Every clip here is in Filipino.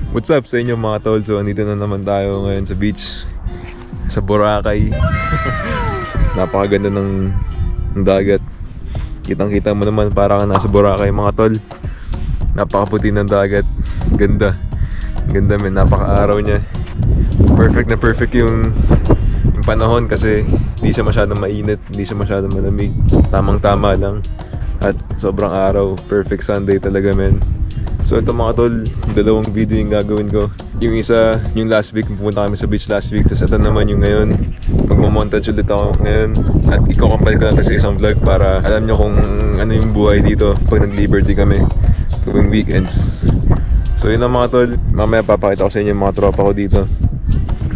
What's up sa inyo mga tol? So andito na naman tayo ngayon sa beach, sa Boracay. Napakaganda ng dagat. Kitang kita mo naman para kang nasa Boracay mga tol. Napakaputi ng dagat. Ganda. Ganda men, napaka-araw niya. Perfect na perfect yung panahon kasi hindi siya masyadong mainit, hindi siya masyadong malamig. Tamang-tama lang. At sobrang araw. Perfect Sunday talaga men. So ito mga tol, dalawang video yung gagawin ko. Yung isa, yung last week, pupunta kami sa beach last week. Tapos ito naman yung ngayon, magmamontage ulit ako ngayon. At iko-compile ko natin sa isang vlog para alam nyo kung ano yung buhay dito pag nag-liberty kami tuwing weekends. So yun lang mga tol, mamaya papakita ko sa inyo yung mga tropa ko dito,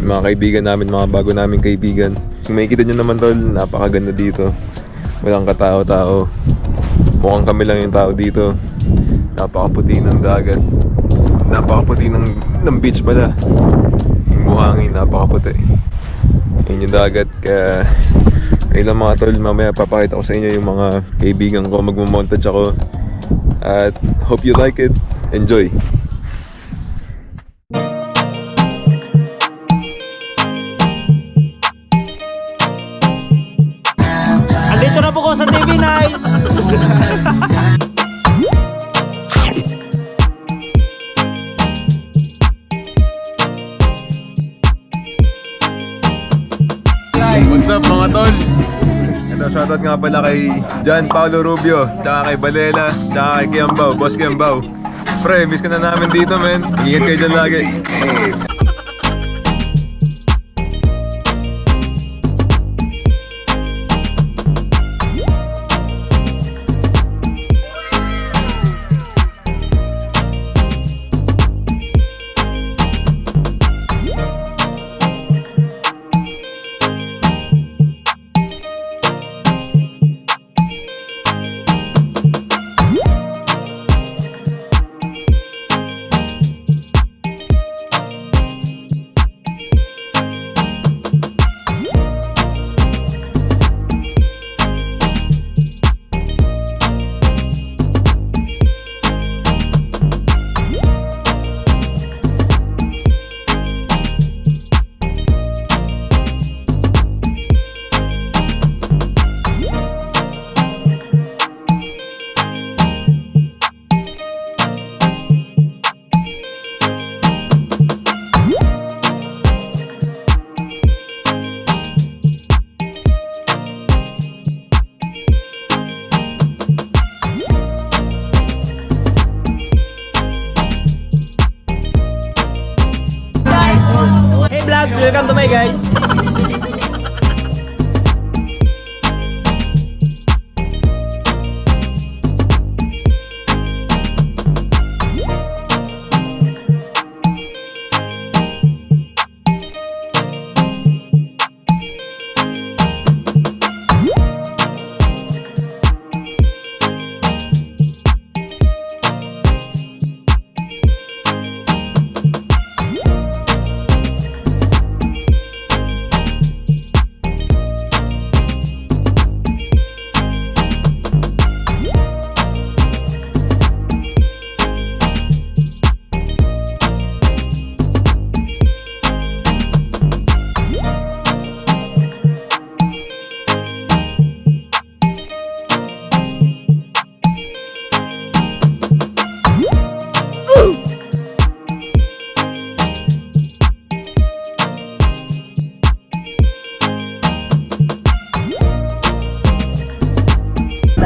mga kaibigan namin, mga bago naming kaibigan. Kung makikita nyo naman tol, napakaganda dito. Walang katao-tao, mukhang kami lang yung tao dito. Napakaputi ng dagat, napakaputi ng beach pala. Yung buhangin, napakaputi. Yun yung dagat. Kaya ayun lang mga tol, mamaya papakita ko sa inyo yung mga kaibigan ko. Magmamontage ako. At hope you like it. Enjoy. Andito na po ko sa TV9. What's up mga tol? Ito, shoutout nga pala kay John Paulo Rubio, tsaka kay Balela, tsaka kay Kiambao, Boss Kiambao. Pre, miss ka na namin dito men. Ingat kayo dyan lagi. Hey vlogs, welcome to my guys.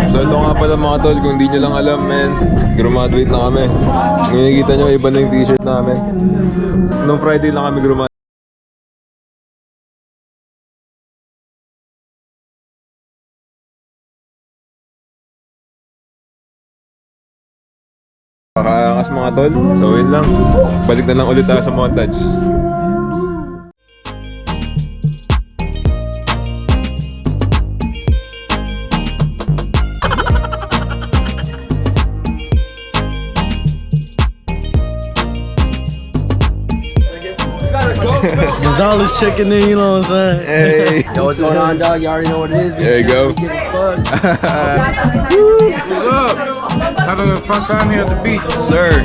So ito nga pala mga tol, kung di nyo lang alam men, graduate na kami. Kung nakikita nyo, iba na yung t-shirt namin. Nung Friday lang kami graduate. Pakaangas mga tol. So yun lang, balik na lang ulit tayo sa montage. Gonzalez checking in, you know what I'm saying? Hey. Yo, what's going on, dog? You already know what it is. There you go. What's up? Having a fun time here at the beach. Sir.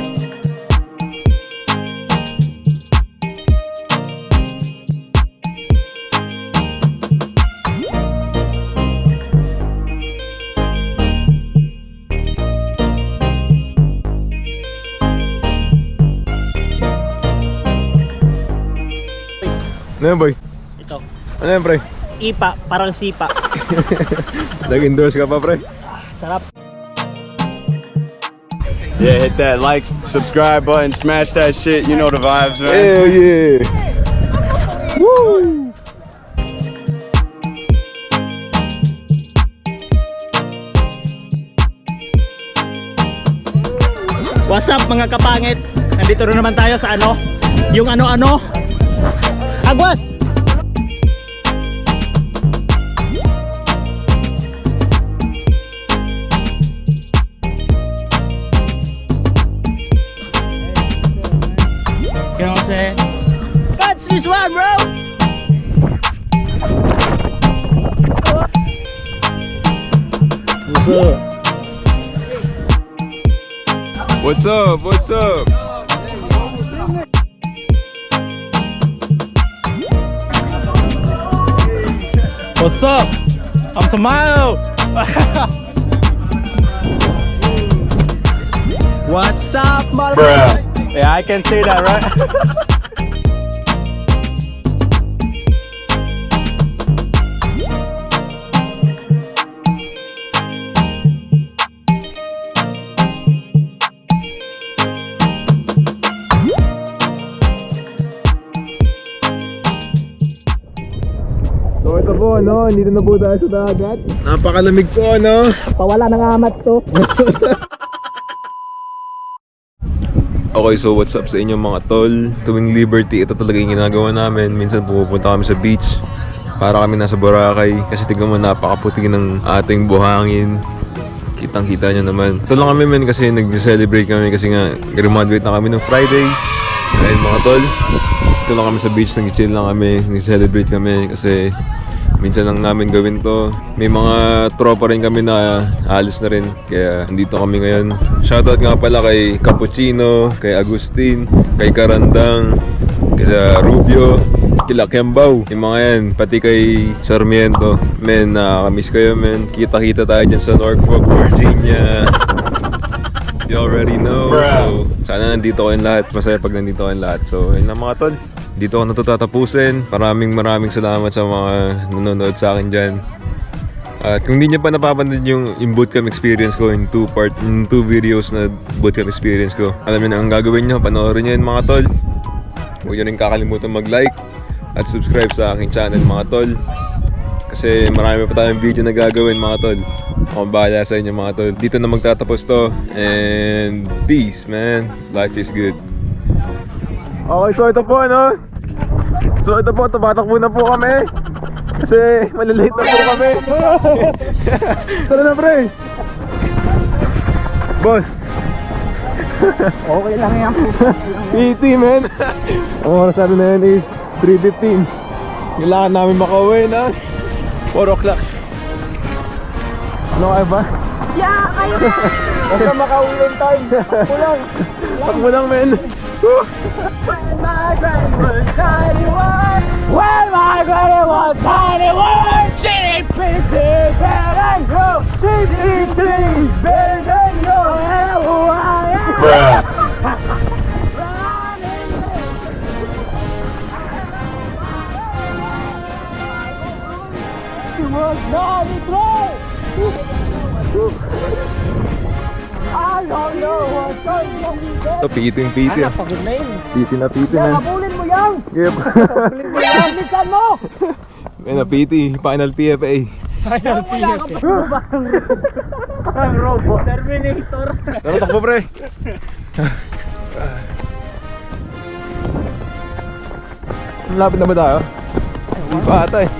Ano yan, boy? Ito. Ano yan, pre? Ipa, parang sipa. Nag-endorse ka pa, pre? Sarap. Yeah, hit that like, subscribe button, smash that shit. You know the vibes, man. Hell yeah! Woo! What's up mga kapangit? Nandito rin naman tayo sa ano? Yung ano-ano? Agwas! You know what I'm saying? Catch this one, bro! What's up? What's up? What's up? What's up? I'm Tamayo. What's up, mother? Yeah, I can say that, right? So ito po, no? Dito na po tayo sa dagat. Napakalamig po, no? Pawala ng amat to. Okay, so what's up sa inyo mga tol? Tuwing Liberty, ito talaga yung ginagawa namin. Minsan pumupunta kami sa beach para kami nasa Boracay. Kasi tignan mo, napakaputi ng ating buhangin. Kitang-kita nyo naman. Ito lang kami men kasi nag-celebrate kami kasi nga graduate na kami ng Friday. Ayun mga tol, ito lang kami sa beach, nag-chill lang kami, nag-celebrate kami kasi minsan lang namin gawin to. May mga tropa rin kami na alis na rin, kaya nandito kami ngayon. Shoutout nga pala kay Cappuccino, kay Agustin, kay Karandang, kay Rubio, kila Kembaw, yung mga yan, pati kay Sarmiento. Men, nakakamiss kayo men. Kita-kita tayo dyan sa Norfolk, Virginia. You already know. So, sana nandito kayong lahat. Masaya pag nandito kayong lahat. So, yun lang mga tol. Dito ako natutatapusin. Maraming salamat sa mga nanonood sa akin dyan. At kung hindi nyo pa napapanood yung bootcamp experience ko in two videos na bootcamp experience ko, alam nyo na ang gagawin nyo. Panoorin nyo yun mga tol. Huwag nyo rin kakalimutan mag-like at subscribe sa aking channel mga tol. Kasi marami pa tayong video na gagawin mga tol. Akong bahala sa inyo mga tol. Dito na magtatapos to. And peace man. Life is good. Okay, so ito po ano. So ito po, tumatakbo na po kami. Kasi malalate na po kami. Tara na pre. Boss. Okay lang yan. PT man. Ang oras natin na yun is 3:15. Kailangan namin makauwi na 4 o'clock. Ano kaya ba? Yeah, kayo na! Basta makauwi on time. Takbo lang. Takbo lang men. When my granny was tiny one, when my granny was tiny one, she did pretty better than you. She did things better than you. And who I am. It was not a throw. I don't know what's going on. Ito, PT yung PT. Ano, pagod na yun. PT na PT Kaya man. habulin mo yan! Yep. Habulin mo yan! Bilisan mo! Yan na PT, final PFA. Final PFA. Parang robot. Terminator. Tara, takbo pre. Lapit na ba tayo? Hindi pa ata eh.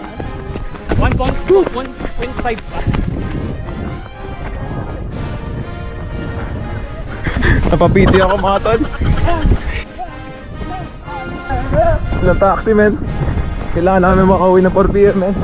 1.2, 1.5 pa. Napapiti ako mga tol. Ilang taxi, men. Kailangan namin makauwi ng 4 PM, men.